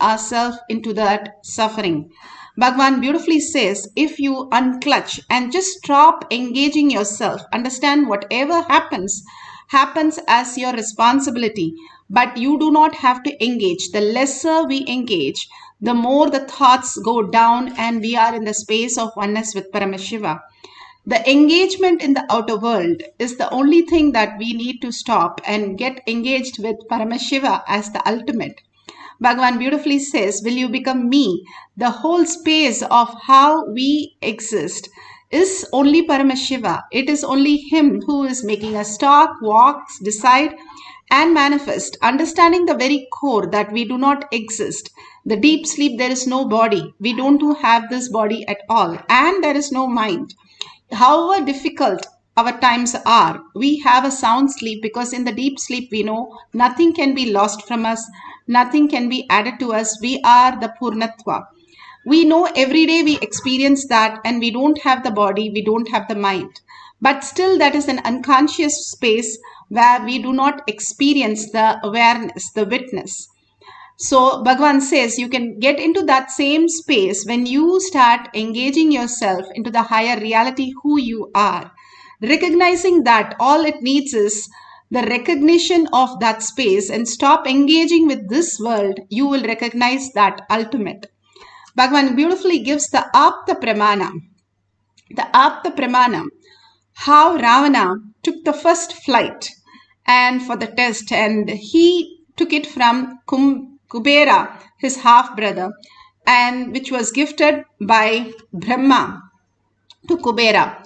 ourselves into that suffering. Bhagwan beautifully says, if you unclutch and just stop engaging yourself, understand whatever happens, happens as your responsibility, but you do not have to engage. The lesser we engage, the more the thoughts go down and we are in the space of oneness with Paramashiva. The engagement in the outer world is the only thing that we need to stop and get engaged with Paramashiva as the ultimate. Bhagavan beautifully says, will you become me? The whole space of how we exist is only Paramashiva. It is only Him who is making us talk, walk, decide, and manifest, understanding the very core that we do not exist. The deep sleep, there is no body. We don't have this body at all, and there is no mind. However difficult our times are, we have a sound sleep because in the deep sleep we know nothing can be lost from us, nothing can be added to us. We are the Purnatva. We know every day we experience that and we don't have the body, we don't have the mind. But still, that is an unconscious space where we do not experience the awareness, the witness. So Bhagavan says you can get into that same space when you start engaging yourself into the higher reality who you are. Recognizing that all it needs is the recognition of that space and stop engaging with this world, you will recognize that ultimate. Bhagavan beautifully gives the Apta Pramana. The Apta Pramana, how Ravana took the first flight and for the test, and he took it from Kubera, his half-brother, and which was gifted by Brahma to Kubera.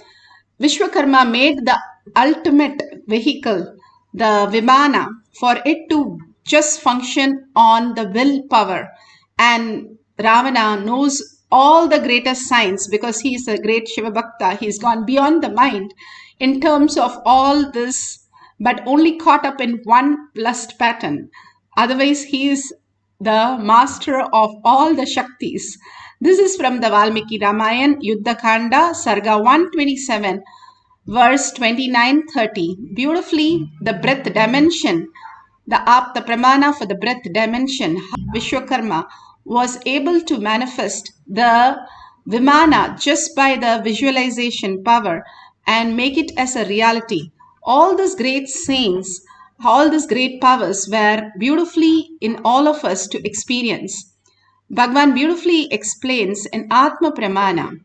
Vishwakarma made the ultimate vehicle, the Vimana, for it to just function on the willpower. And Ravana knows all the greatest science because he is a great Shiva Bhakta. He's gone beyond the mind in terms of all this, but only caught up in one lust pattern. Otherwise, he is the master of all the Shaktis. This is from the Valmiki Ramayana, Yuddha Kanda, Sarga 127, verse 29-30. Beautifully, the breath dimension, the Apta Pramana for the breath dimension, Vishwakarma was able to manifest the Vimana just by the visualization power and make it as a reality. All these great saints, all these great powers were beautifully in all of us to experience. Bhagwan beautifully explains in Atma Pramana.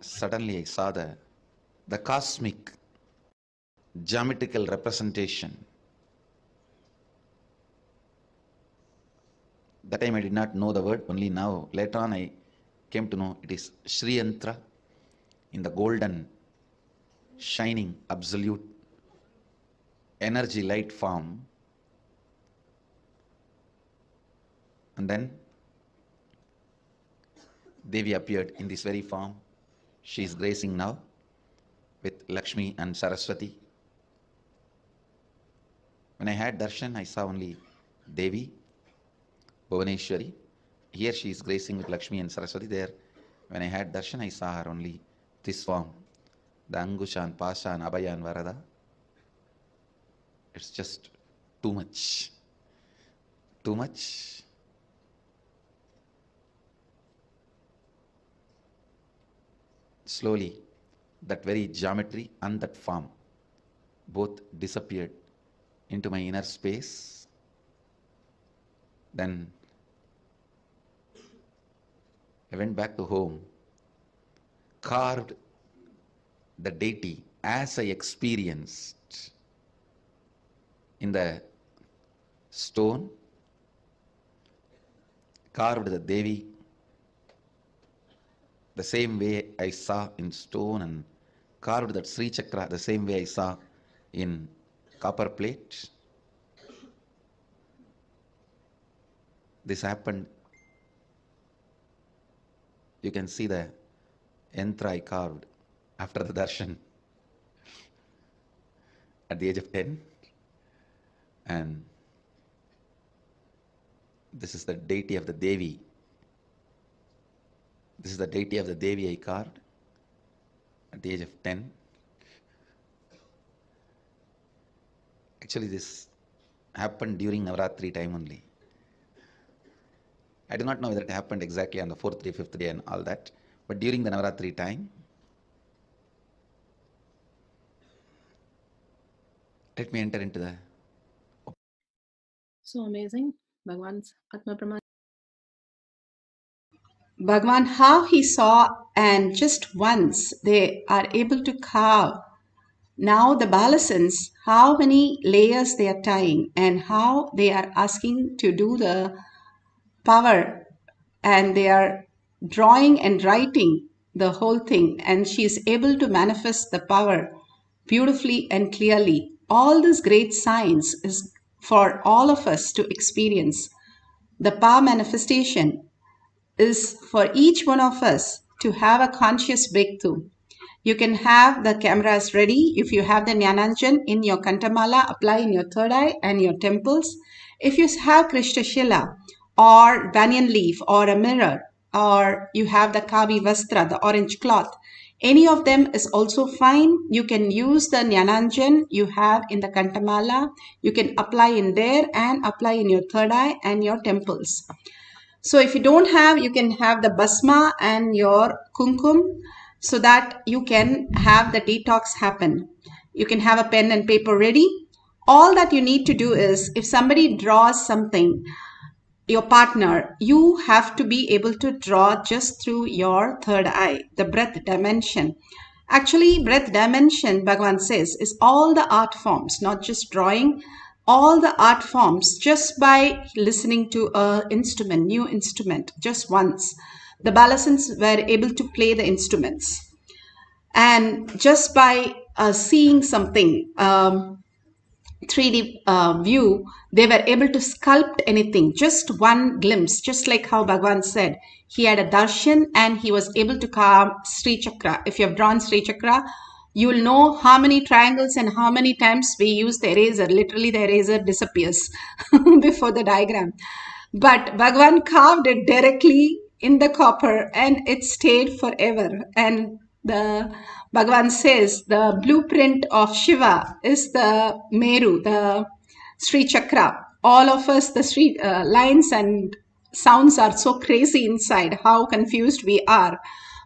Suddenly I saw the cosmic geometrical representation. That time I did not know the word, only now, later on I came to know it is Sri Yantra in the golden, shining, absolute energy light form. And then Devi appeared in this very form. She is gracing now with Lakshmi and Saraswati. When I had darshan, I saw only Devi, Bhuvaneshwari. Here she is gracing with Lakshmi and Saraswati. There, when I had darshan, I saw her only this form, the Angushan, Pashan, Abhayan, Varada. It's just too much. Too much. Slowly, that very geometry and that form both disappeared into my inner space. Then I went back to home, carved the deity as I experienced in the stone, carved the Devi the same way I saw in stone, and carved that Sri Chakra the same way I saw in copper plate. This happened. You can see the yantra I carved after the darshan at the age of 10. And this is the deity of the Devi. This is the deity of the Devi I carved at the age of 10. Actually, this happened during Navratri time only. I do not know whether it happened exactly on the 4th day, 5th day and all that, but during the Navratri time, let me enter into the... So amazing. Bhagwan's Atma Pramashivam. Bhagwan, how he saw, and just once they are able to carve. Now the balasans, how many layers they are tying and how they are asking to do the power, and they are drawing and writing the whole thing, and she is able to manifest the power beautifully and clearly. All this great science is for all of us to experience. The power manifestation is for each one of us to have a conscious breakthrough. You can have the cameras ready. If you have the Jnananjan in your Kantamala, apply in your third eye and your temples. If you have Krishnashila or banyan leaf or a mirror, or you have the Kavi Vastra, the orange cloth, any of them is also fine. You can use the Jnananjan you have in the Kantamala. You can apply in there and apply in your third eye and your temples. So if you don't have, you can have the basma and your kumkum so that you can have the detox happen. You can have a pen and paper ready. All that you need to do is, if somebody draws something, your partner, you have to be able to draw just through your third eye, the breath dimension. Actually, breath dimension, Bhagavan says, is all the art forms, not just drawing, all the art forms, just by listening to a instrument, new instrument, just once. The balasans were able to play the instruments. And just by seeing something, 3D view, they were able to sculpt anything, just one glimpse, just like how Bhagavan said. He had a darshan and he was able to carve Sri Chakra. If you have drawn Sri Chakra, you will know how many triangles and how many times we use the eraser. Literally, the eraser disappears before the diagram. But Bhagavan carved it directly in the copper and it stayed forever. And the Bhagavan says the blueprint of Shiva is the Meru, the Sri Chakra. All of us, the Sri lines and sounds are so crazy inside, how confused we are.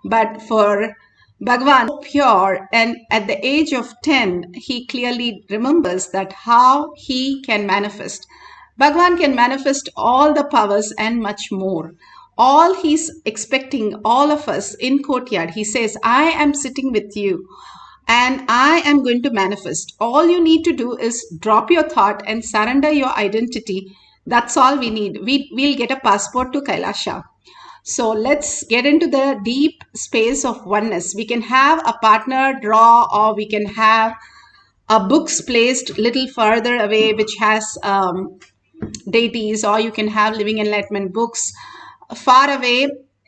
But for Bhagavan, pure, and at the age of 10, he clearly remembers that how he can manifest. Bhagavan can manifest all the powers and much more. All he's expecting all of us in courtyard, he says, I am sitting with you and I am going to manifest. All you need to do is drop your thought and surrender your identity. That's all we need. We'll get a passport to Kailasha. So let's get into the deep space of oneness. We can have a partner draw, or we can have a books placed little further away which has deities, or you can have living enlightenment books far away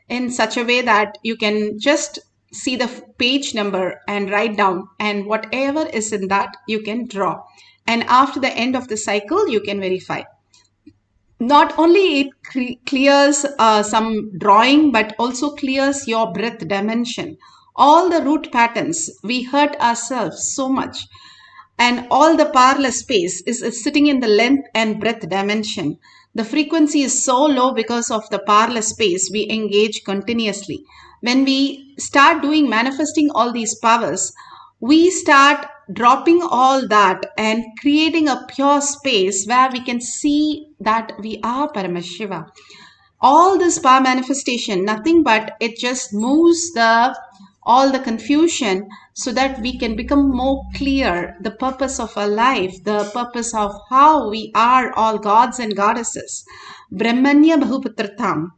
in such a way that you can just see the page number and write down, and whatever is in that you can draw, and after the end of the cycle you can verify. Not only it clears some drawing, but also clears your breath dimension. All the root patterns, we hurt ourselves so much, and all the powerless space is sitting in the length and breadth dimension. The frequency is so low because of the powerless space we engage continuously. When we start doing manifesting all these powers, we start dropping all that and creating a pure space where we can see that we are Paramashiva. All this power manifestation, nothing but it just moves all the confusion so that we can become more clear the purpose of our life, the purpose of how we are all gods and goddesses. Brahmanya Bahuputratam,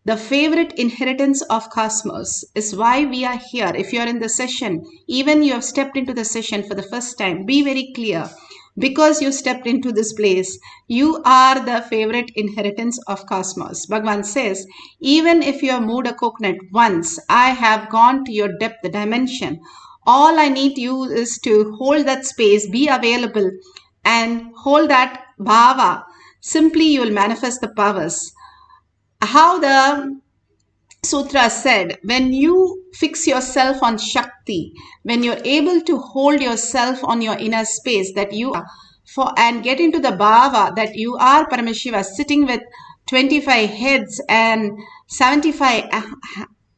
the favorite inheritance of cosmos, is why we are here. If you are in the session, even you have stepped into the session for the first time, be very clear. Because you stepped into this place, you are the favorite inheritance of cosmos. Bhagavan says, even if you have moved a coconut once, I have gone to your depth dimension. All I need you is to hold that space, be available, and hold that bhava. Simply you will manifest the powers. How the Sutra said, when you fix yourself on Shakti, when you're able to hold yourself on your inner space that you are, and get into the bhava that you are Paramashiva sitting with 25 heads and 75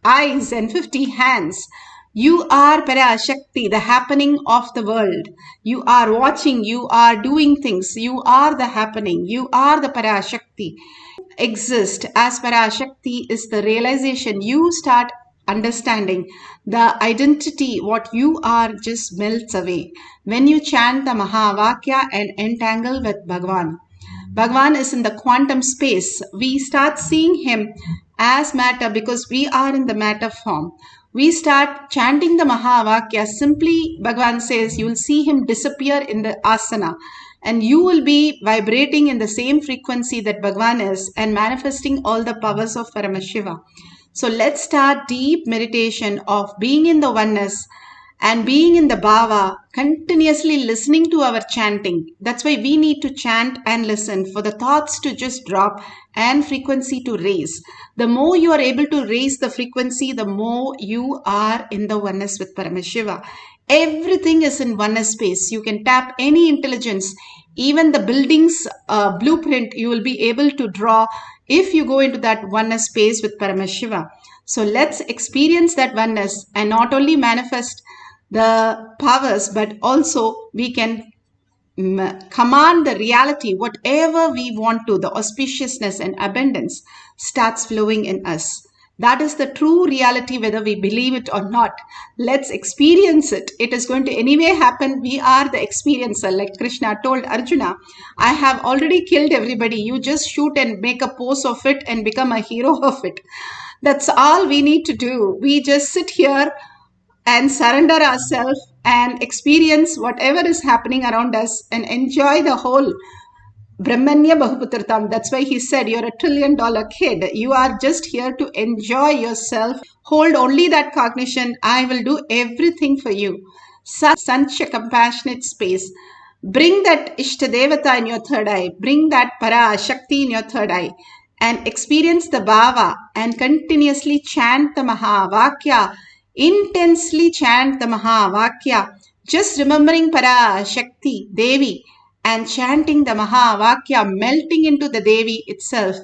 eyes and 50 hands. You are Parashakti, the happening of the world. You are watching, you are doing things, you are the happening, you are the Parashakti. Exist as Parashakti is the realization. You start understanding the identity, what you are just melts away when you chant the Mahavakya and entangle with Bhagavan. Bhagavan is in the quantum space. We start seeing him as matter because we are in the matter form. We start chanting the Mahavakya. Simply, Bhagavan says, you will see him disappear in the asana and you will be vibrating in the same frequency that Bhagavan is and manifesting all the powers of Paramashiva. So let's start deep meditation of being in the oneness and being in the bhava, continuously listening to our chanting. That's why we need to chant and listen for the thoughts to just drop and frequency to raise. The more you are able to raise the frequency, the more you are in the oneness with Paramashiva. Everything is in oneness space. You can tap any intelligence. Even the building's blueprint you will be able to draw if you go into that oneness space with Paramashiva. So let's experience that oneness and not only manifest the powers, but also we can command the reality, whatever we want to, the auspiciousness and abundance starts flowing in us. That is the true reality, whether we believe it or not. Let's experience it. It is going to anyway happen. We are the experiencer. Like Krishna told Arjuna, I have already killed everybody. You just shoot and make a pose of it and become a hero of it. That's all we need to do. We just sit here and surrender ourselves and experience whatever is happening around us and enjoy the whole Brahmanya Bahuputratam. That's why he said, you're $1 trillion kid. You are just here to enjoy yourself. Hold only that cognition. I will do everything for you. Such a compassionate space. Bring that Ishtadevata in your third eye. Bring that Parashakti in your third eye. And experience the bhava and continuously chant the Mahavakya. Intensely chant the Mahavakya. Just remembering Parashakti, Devi, and chanting the Mahavakya, melting into the Devi itself,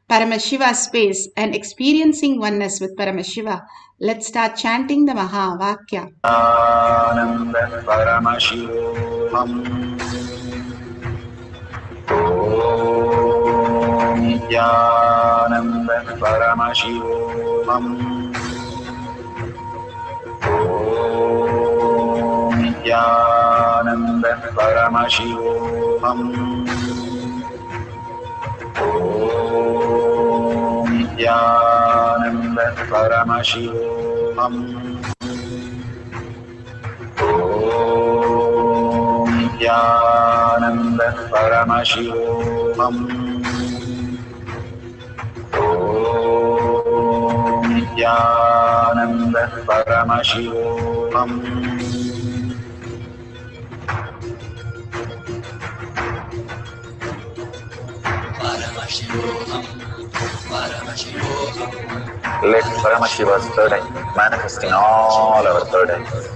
Paramashiva space, and experiencing oneness with Paramashiva. Let's start chanting the Mahavakya. Nithyananda Paramashivoham. Om Nithyananda Paramashivoham. Om Nithyananda Paramashivoham. Om Nithyananda Paramashivoham. Om Nithyananda Paramashivoham. Om Nithyananda Paramashivoham. Let Paramashiva's third eye manifest in all our third eyes.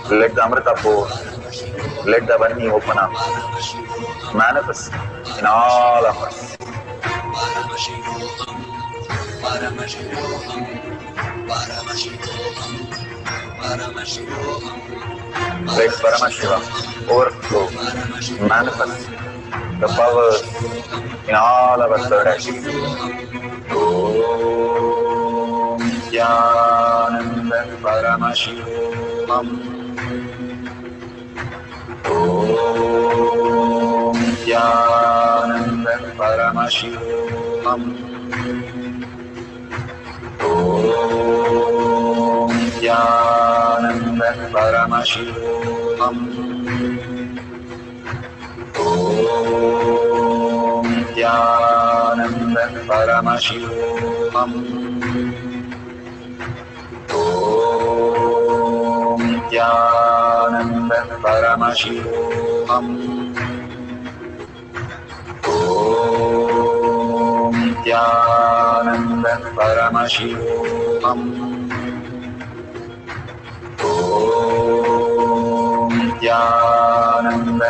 Let the Amrita pour, let the Vani open up, manifest in all of us. Let Paramashiva overflow, manifest the powers in all our third eyes. Om Nithyananda Paramashivoham. Om Nithyananda Paramashivoham. Om Nithyananda Paramashivoham. Om Nithyananda Paramashivoham. Om Nithyananda Paramashivoham. Om Nithyananda Paramashivoham. Om Nithyananda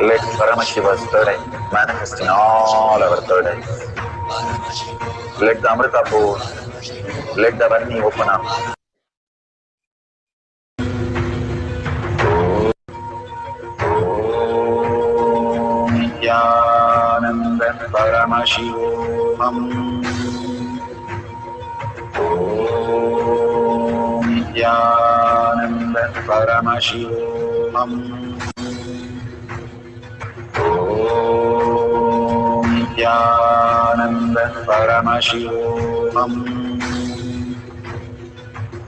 Let Paramashiva's third eye manifest in all our third eyes. Let the Amrita pour, let the Varni open up. Om Nithyananda Paramashivoham. Om Nithyananda Paramashivoham. Om Nithyananda Paramashivoham.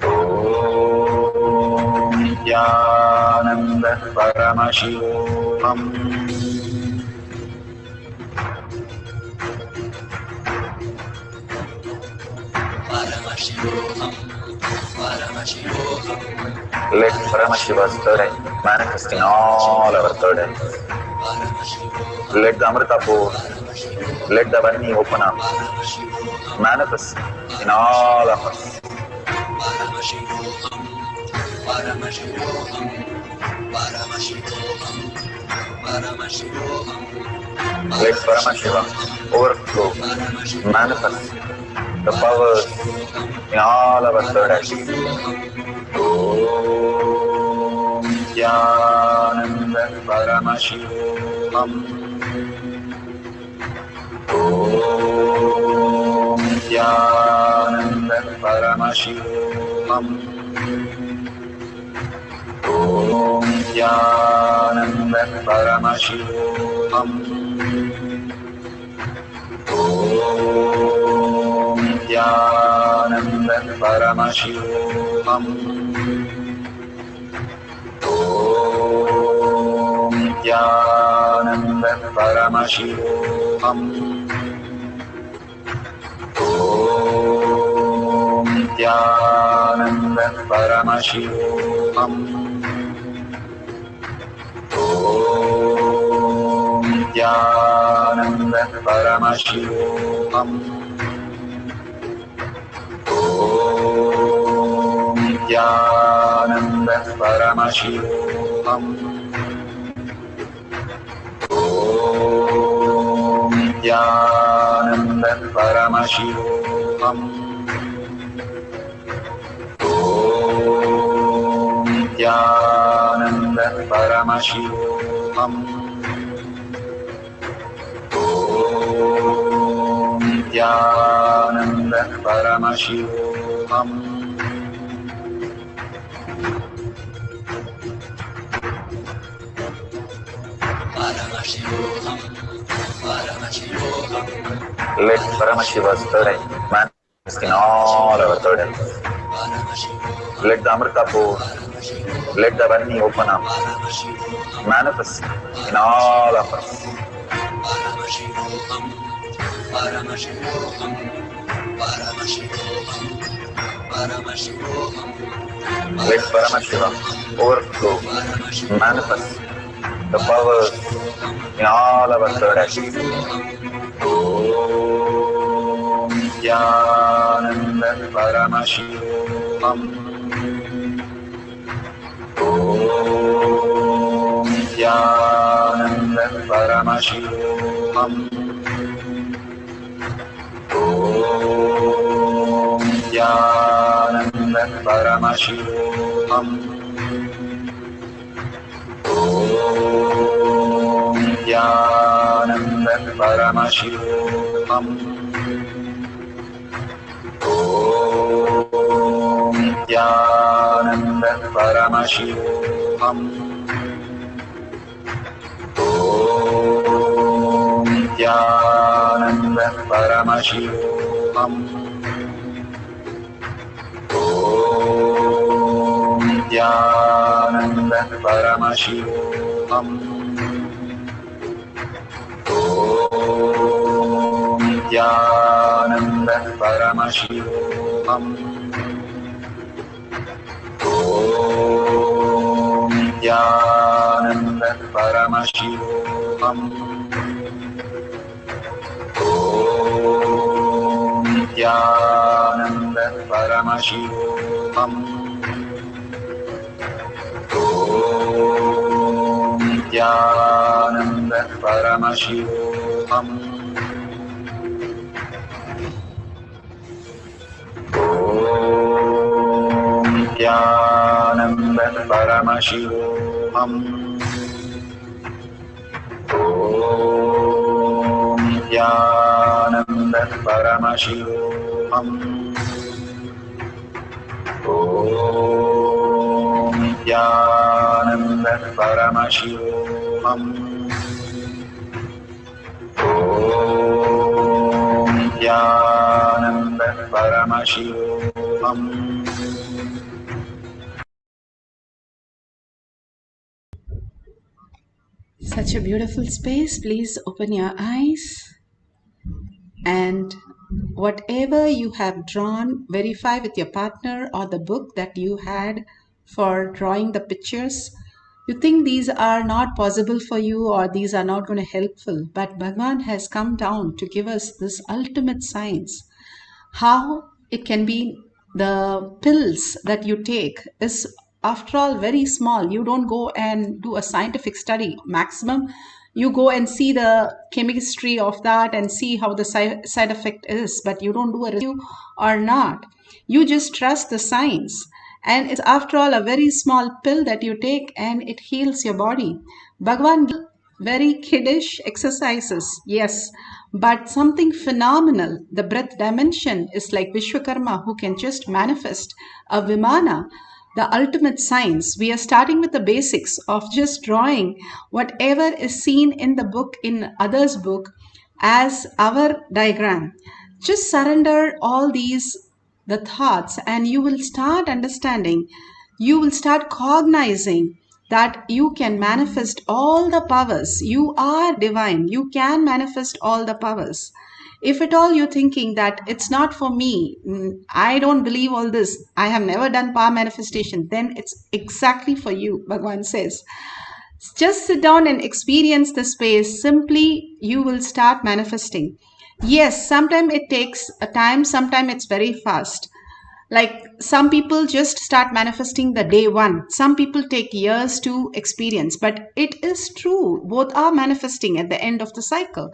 Om Nithyananda Paramashivoham. Let Paramashiva's third eye manifest in all our third eyes. Let the Amritapoor, let the Vanni open up, manifest in all of us. Let Paramashiva overflow, manifest the powers in all our third eyes. Om Nithyananda Paramashivam. Om Nithyananda Paramashivam. Om Nithyananda Paramashivam. Om Nithyananda Paramashivam. Om Nithyananda Paramashivoham. Om Nithyananda Paramashivoham. Om Nithyananda Paramashivoham. Om Nithyananda Paramashivoham. Om Nithyananda Paramashivoham. Om Nithyananda Paramashivoham. Om Nithyananda Paramashivoham. Let Paramashiva's third eye manifest in all our third eyes. Let the Amritapoor, let the Vanni open up, manifest in all of us. Let Paramashiva overflow, manifest the powers in all our third eyes. Om Nithyananda Paramashivoham. Om Nithyananda Paramashivoham. Om Nithyananda Paramashivoham. Om Nithyananda Paramashivoham. Om Nithyananda Paramashivoham. Om Nithyananda Paramashivoham. Om Nithyananda Paramashivoham. Om Nithyananda Paramashivoham. Om Nithyananda Paramashivoham. Om Nithyananda Paramashivoham. Om Nithyananda Paramashivoham. Om Nithyananda Paramashivoham. Om Nithyananda Paramashivoham. Om Nithyananda Paramashivoham. Om Nithyananda Paramashivoham. Such a beautiful space. Please open your eyes and whatever you have drawn, verify with your partner or the book that you had for drawing the pictures. You think these are not possible for you or these are not going to helpful, but Bhagavan has come down to give us this ultimate science. How it can be the pills that you take is after all very small. You don't go and do a scientific study. Maximum you go and see the chemistry of that and see how the side effect is, but you don't do a review or not. You just trust the science, and it's after all a very small pill that you take and it heals your body. Bhagavan gives very kiddish exercises, yes, but something phenomenal. The breath dimension is like Vishwakarma, who can just manifest a Vimana, the ultimate science. We are starting with the basics of just drawing whatever is seen in the book, in others' book, as our diagram. Just surrender all these, the thoughts, and you will start understanding, you will start cognizing that you can manifest all the powers. You are divine. You can manifest all the powers. If at all you're thinking that it's not for me, I don't believe all this, I have never done power manifestation, then it's exactly for you, Bhagavan says. Just sit down and experience the space. Simply, you will start manifesting. Yes, sometimes it takes a time, sometimes it's very fast. Like some people just start manifesting the day one. Some people take years to experience, but it is true. Both are manifesting at the end of the cycle.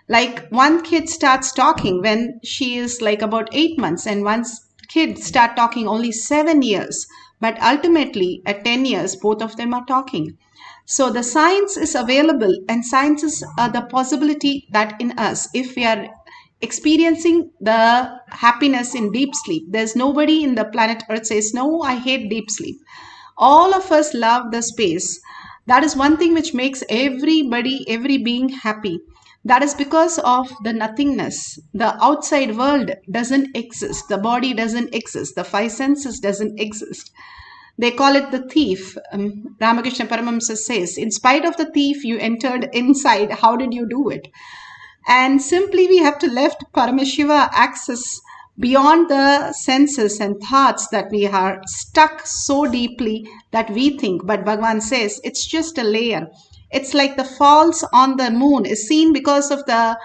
Like one kid starts talking when she is like about 8 months, and one kid start talking only 7 years. But ultimately at 10 years, both of them are talking. So the science is available, and science is the possibility that in us, if we are experiencing the happiness in deep sleep. There's nobody in the planet Earth says, no, I hate deep sleep. All of us love the space. That is one thing which makes everybody, every being happy. That is because of the nothingness. The outside world doesn't exist. The body doesn't exist. The five senses doesn't exist. They call it the thief. Ramakrishna Paramahamsa says, in spite of the thief, you entered inside. How did you do it? And simply we have to let Paramashiva access beyond the senses and thoughts that we are stuck so deeply that we think. But Bhagavan says it's just a layer. It's like the falls on the moon is seen because of the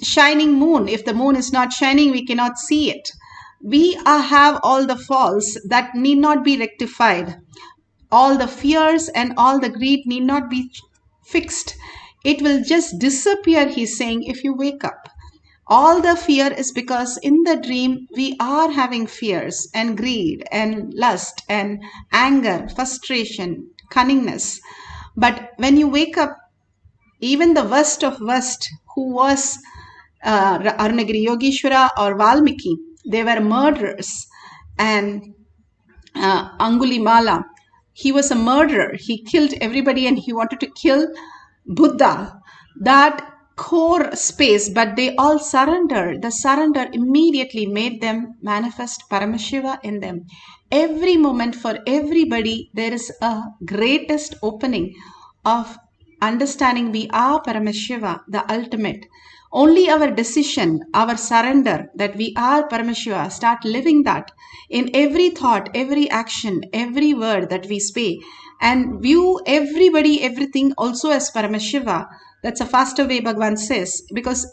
shining moon. If the moon is not shining, we cannot see it. We have all the faults that need not be rectified. All the fears and all the greed need not be fixed. It will just disappear, he's saying, if you wake up. All the fear is because in the dream we are having fears and greed and lust and anger, frustration, cunningness. But when you wake up, even the worst of worst, who was Arunagiri Yogeshwara or Valmiki, they were murderers. And Angulimala, he was a murderer. He killed everybody and he wanted to kill Buddha. That core space, but they all surrendered. The surrender immediately made them manifest Paramashiva in them. Every moment for everybody, there is a greatest opening of understanding we are Paramashiva, the ultimate. Only our decision, our surrender that we are Paramashiva, start living that in every thought, every action, every word that we speak, and view everybody, everything also as Paramashiva. That's a faster way, Bhagavan says, because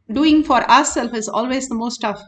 doing for ourselves is always the most tough.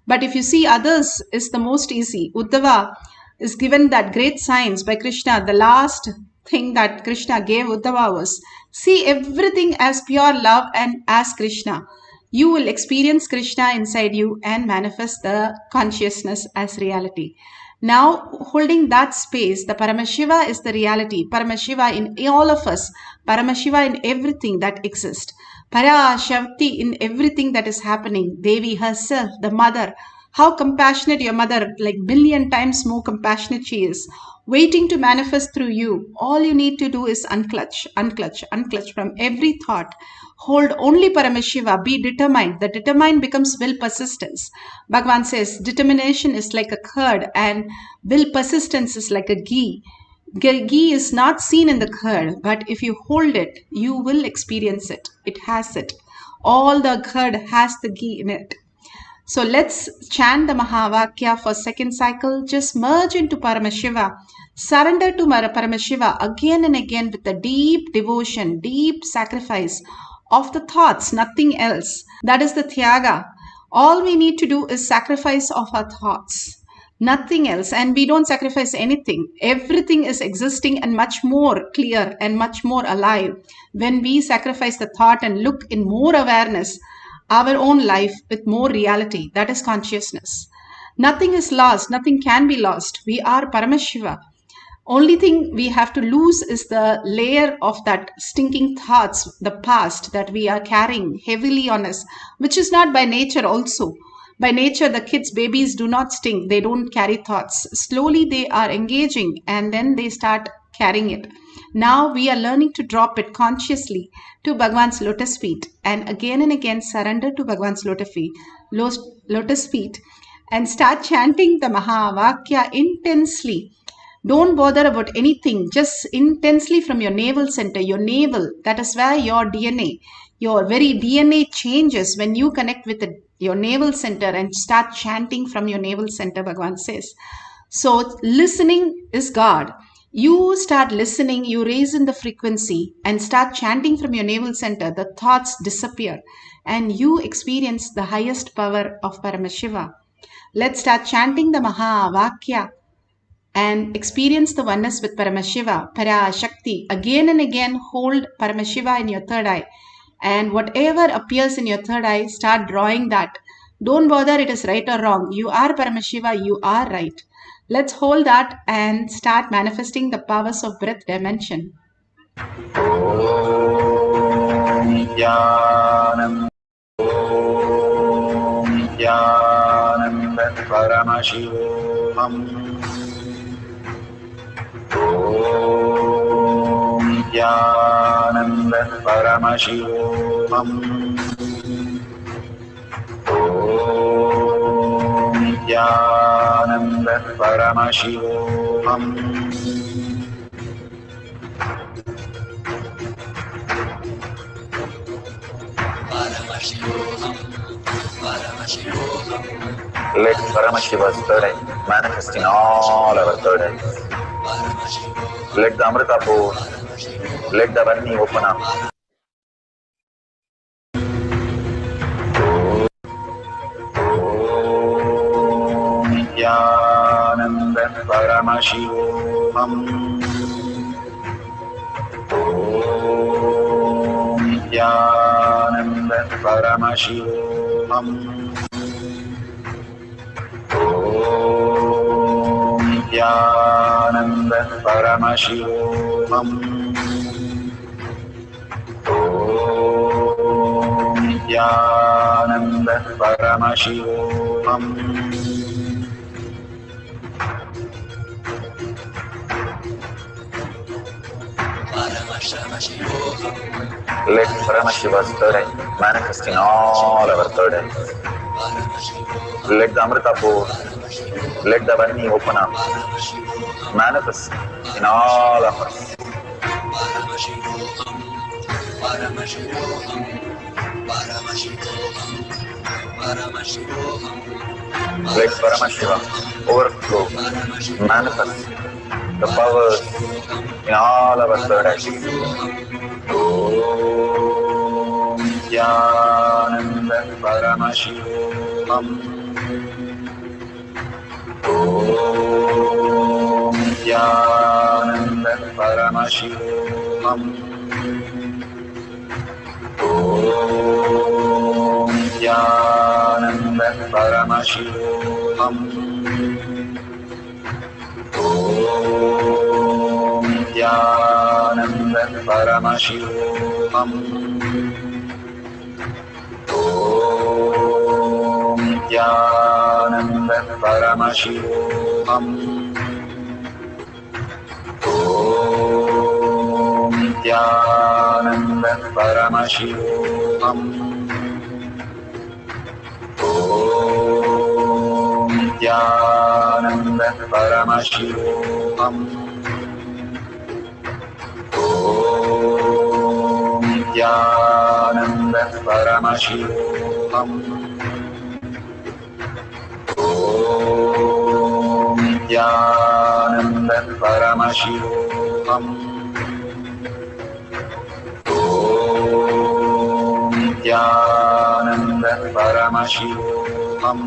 But if you see others, is the most easy. Uddhava is given that great science by Krishna. The last thing that Krishna gave Uddhava was, see everything as pure love and as Krishna. You will experience Krishna inside you and manifest the consciousness as reality. Now, holding that space, the Paramashiva is the reality. Paramashiva in all of us. Paramashiva in everything that exists. Parashakti in everything that is happening. Devi herself, the mother. How compassionate your mother, like million times more compassionate she is. Waiting to manifest through you. All you need to do is unclutch, unclutch, unclutch from every thought. Hold only Paramashiva. Be determined. The determined becomes will persistence. Bhagavan says determination is like a curd and will persistence is like a ghee. Ghee is not seen in the curd, but if you hold it, you will experience it. It has it. All the curd has the ghee in it. So let's chant the Mahavakya for second cycle. Just merge into Paramashiva. Surrender to Paramashiva again and again with a deep devotion, deep sacrifice of the thoughts, nothing else. That is the Tyaga. All we need to do is sacrifice of our thoughts. Nothing else. And we don't sacrifice anything. Everything is existing and much more clear and much more alive when we sacrifice the thought and look in more awareness our own life with more reality. That is consciousness. Nothing is lost. Nothing can be lost. We are Paramashiva. Only thing we have to lose is the layer of that stinking thoughts, the past that we are carrying heavily on us, which is not by nature also. By nature, the kids, babies do not stink. They don't carry thoughts. Slowly they are engaging and then they start carrying it. Now we are learning to drop it consciously to Bhagwan's lotus feet and again surrender to Bhagwan's lotus feet and start chanting the Mahavakya intensely. Don't bother about anything, just intensely from your navel center, your navel. That is where your DNA, your very DNA changes when you connect with your navel center and start chanting from your navel center, Bhagavan says. So listening is God. You start listening, you raise in the frequency and start chanting from your navel center. The thoughts disappear and you experience the highest power of Paramashiva. Let's start chanting the Mahavakya and experience the oneness with Paramashiva, Parashakti. Again and again, hold Paramashiva in your third eye. And whatever appears in your third eye, start drawing that. Don't bother it is right or wrong. You are Paramashiva, you are right. Let's hold that and start manifesting the powers of breath dimension. Paramashivoham. Nithyananda Paramashivam. Nithyananda Paramashivoham. Let Paramashiva's third eye manifest in all our third eyes. Let the Amrita pour, let the Varni open up. Nithyananda Paramashivoham. Nithyananda Paramashivoham. Nithyananda Paramashivoham. Nithyananda Paramashivoham. Let Paramashiva's third eye manifest in all our third eyes. Let the Amrita pour, let the Varni open up, manifest in all of us. Let Paramashiva overflow, manifest the powers in all our third eyes. Om Nithyananda Paramashivoham. Om Nithyananda Paramashivoham. Om Nithyananda Paramashivoham. Om Nithyananda Paramashivoham. Om Nithyananda Paramashivoham. Om Nithyananda Paramashivoham. Om Nithyananda Paramashivoham. Om Nithyananda Paramashivoham. Nithyananda Paramashivoham. Om Nithyananda Paramashivoham.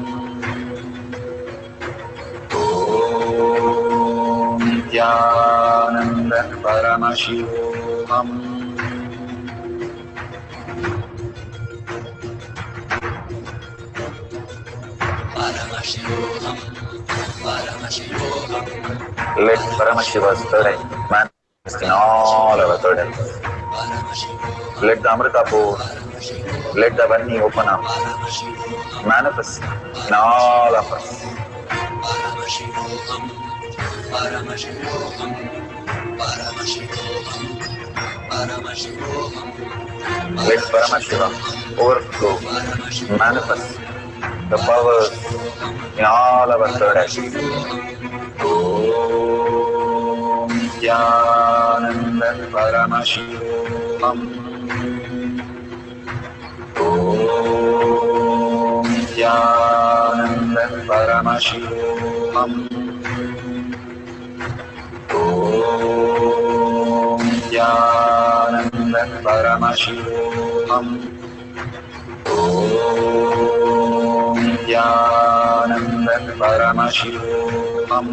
Om Nithyananda Paramashivoham. Let Paramashiva's third eye manifest in all our third eyes. Let the Amrita-pur, let the Vani open up, manifest in all of us. Paramashivoham, Paramashivoham, Paramashivoham, Paramashivoham. Let Paramashiva overflow, manifest the powers in all our third eyes. Om Nithyananda Paramashivoham. Om Nithyananda Paramashivoham. Om Nithyananda Paramashivoham. Om Nithyananda Paramashivoham.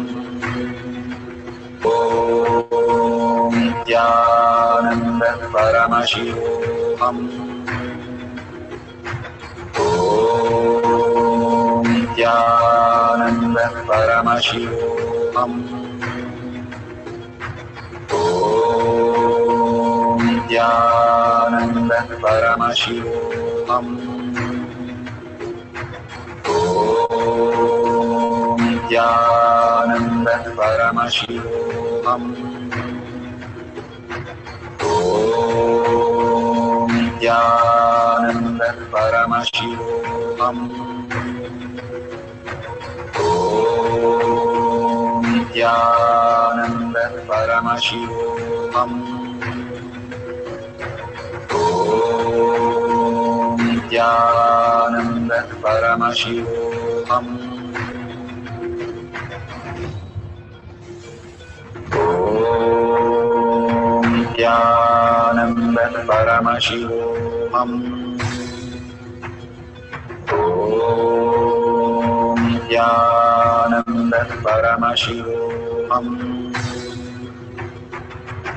Om Nithyananda Paramashivoham. Om Nithyananda Paramashivoham. Om Nithyananda Paramashivoham. Om Nithyananda Paramashivoham. Om Nithyananda Paramashivoham. Om Nithyananda Paramashivoham. Om Nithyananda Paramashivoham. Om Nithyananda Paramashivoham. Om Nithyananda Paramashivoham.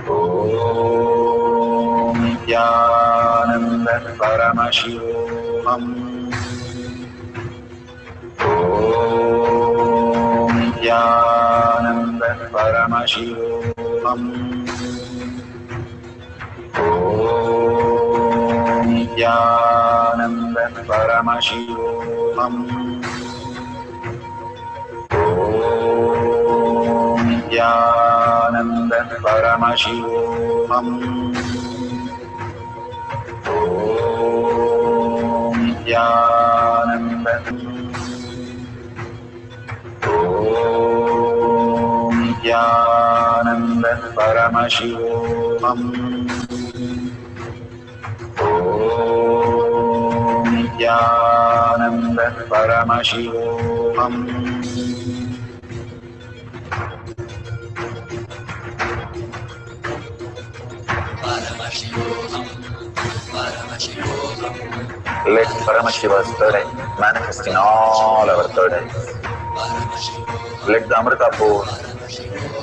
Om Nithyananda Paramashivoham. Om Nithyananda Paramashivoham. Om Nithyananda Paramashivoham. Om Nithyananda Paramashivoham. Om Nithyananda Om Nithyananda Paramashivoham. Om Nithyananda Paramashivoham. Paramashivoham, Paramashivoham. Let Paramashiva's third eye manifest in all our third eyes. Let the Amrita-pur,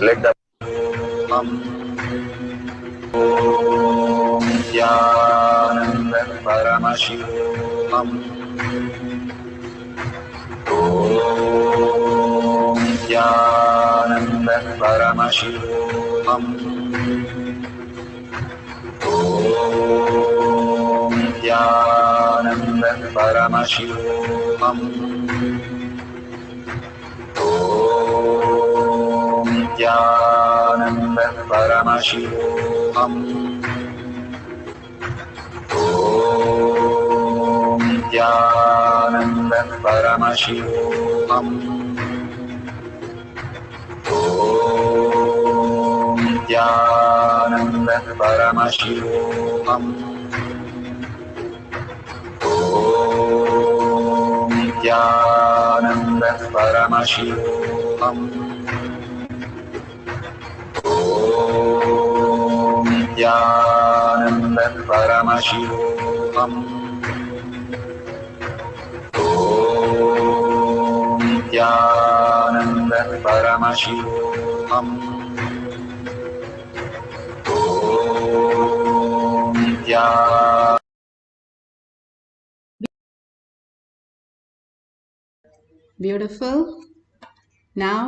let the Om Nithyananda Paramashivoham. Om Nithyananda Paramashivoham. Om Nithyananda Paramashivoham. Om Nithyananda Paramashivoham. Om Nithyananda Paramashivoham. Om Nithyananda Paramashivoham. Om Nithyananda Paramashivoham. Om Nithyananda Paramashivoham. Om Nithyananda Paramashivoham. Om Nithyananda. Beautiful. Now,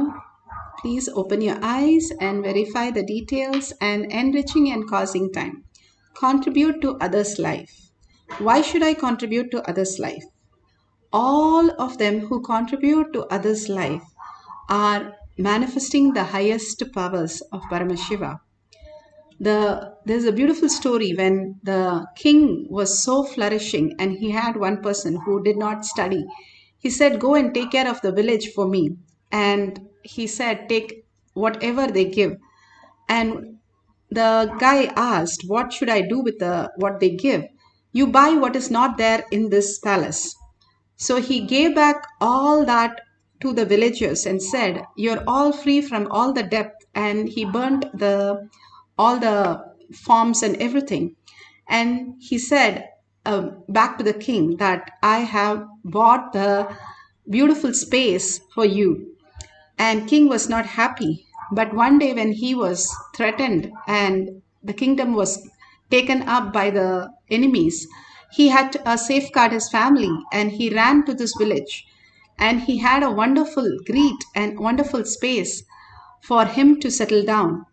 please open your eyes and verify the details and enriching and causing time. Contribute to others' life. Why should I contribute to others' life? All of them who contribute to others' life are manifesting the highest powers of Paramashiva. There's a beautiful story when the king was so flourishing and he had one person who did not study. He said, go and take care of the village for me. And he said, take whatever they give. And the guy asked, what should I do with what they give? You buy what is not there in this palace. So he gave back all that to the villagers and said, you're all free from all the debt. And he burnt all the forms and everything. And he said back to the king that I have bought the beautiful space for you. And king was not happy. But one day when he was threatened and the kingdom was taken up by the enemies, he had to safeguard his family and he ran to this village. And he had a wonderful greet and wonderful space for him to settle down.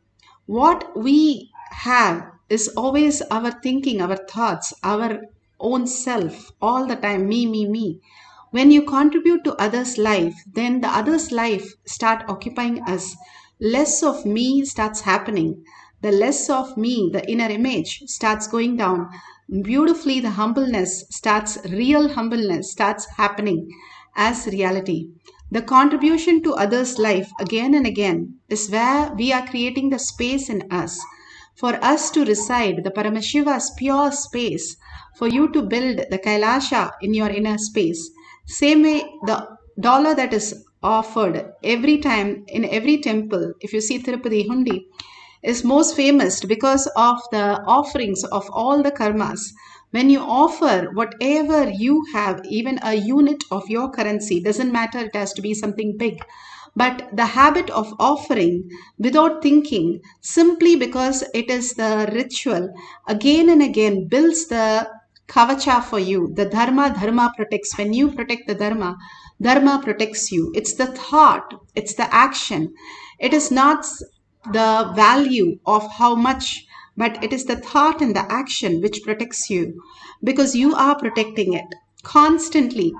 What we have is always our thinking, our thoughts, our own self, all the time, me, me, me. When you contribute to others' life, then the others' life start occupying us. Less of me starts happening. The less of me, the inner image, starts going down. Beautifully, the real humbleness starts happening as reality. The contribution to others' life again and again is where we are creating the space in us for us to reside, the Paramashiva's pure space, for you to build the Kailasha in your inner space. Same way, the dollar that is offered every time in every temple, if you see Tirupati Hundi, is most famous because of the offerings of all the karmas. When you offer whatever you have, even a unit of your currency, doesn't matter, it has to be something big. But the habit of offering without thinking, simply because it is the ritual, again and again builds the kavacha for you. The dharma protects. When you protect the dharma protects you. It's the thought, it's the action. It is not the value of how much, but it is the thought and the action which protects you, because you are protecting it constantly.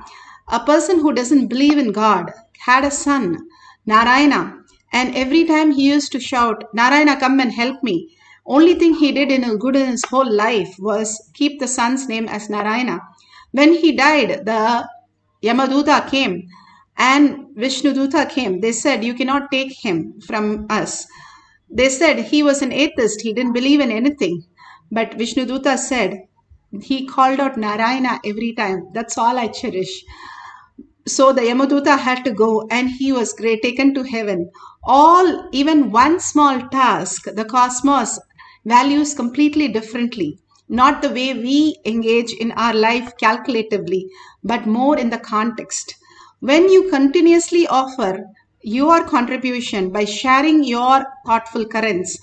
A person who doesn't believe in God had a son, Narayana, and every time he used to shout, Narayana, come and help me. Only thing he did in his whole life was keep the son's name as Narayana. When he died, the Yamaduta came and Vishnuduta came. They said, you cannot take him from us. They said he was an atheist, he didn't believe in anything. But Vishnuduta said, he called out Narayana every time. That's all I cherish. So the Yamaduta had to go and he was taken to heaven. Even one small task, the cosmos values completely differently. Not the way we engage in our life calculatively, but more in the context. When you continuously offer your contribution by sharing your thoughtful currents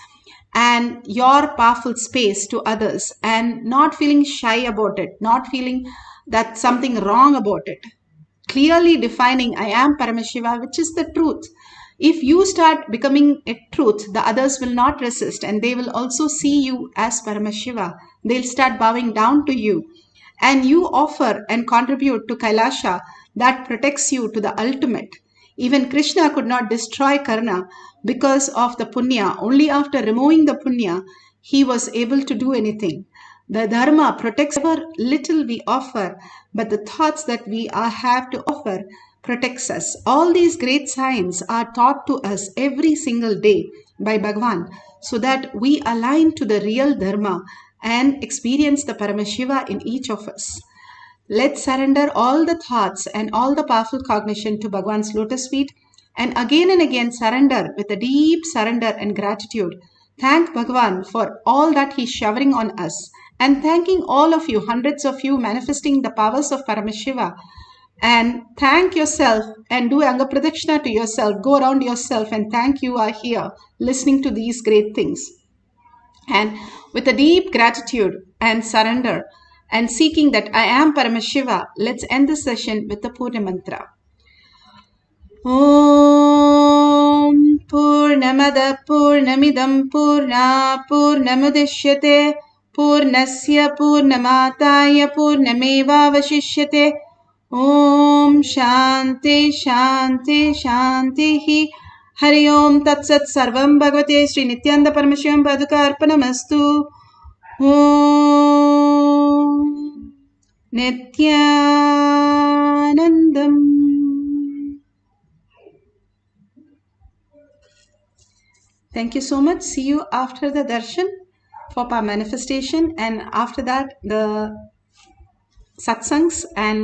and your powerful space to others and not feeling shy about it, not feeling that something wrong about it, clearly defining I am Paramashiva, which is the truth. If you start becoming a truth, the others will not resist and they will also see you as Paramashiva. They'll start bowing down to you. And you offer and contribute to Kailasha that protects you to the ultimate. Even Krishna could not destroy Karna because of the punya. Only after removing the punya, he was able to do anything. The dharma protects whatever little we offer, but the thoughts that we have to offer protects us. All these great signs are taught to us every single day by Bhagavan so that we align to the real dharma and experience the Paramashiva in each of us. Let's surrender all the thoughts and all the powerful cognition to Bhagavan's lotus feet and again surrender with a deep surrender and gratitude Thank Bhagavan for all that He's showering on us, and thanking all of you, hundreds of you, manifesting the powers of Paramashiva. And thank yourself and do Anga Pradakshina to yourself. Go around yourself and thank you are here listening to these great things. And with a deep gratitude and surrender and seeking that I am Paramashiva, let's end this session with the Purna Mantra. Om Purnamada Purnamidam Purna Purnamudishyate Purnasya Purnamataya Purnameva Vashishyate. Om Shanti Shanti Shanti Hari Om Tat Sat Sarvam Bhagavate Sri Nithyananda Paramashivam Paduka Arpanamastu. Om Nithyanandam. Thank you so much. See you after the darshan for our manifestation, and after that the satsangs and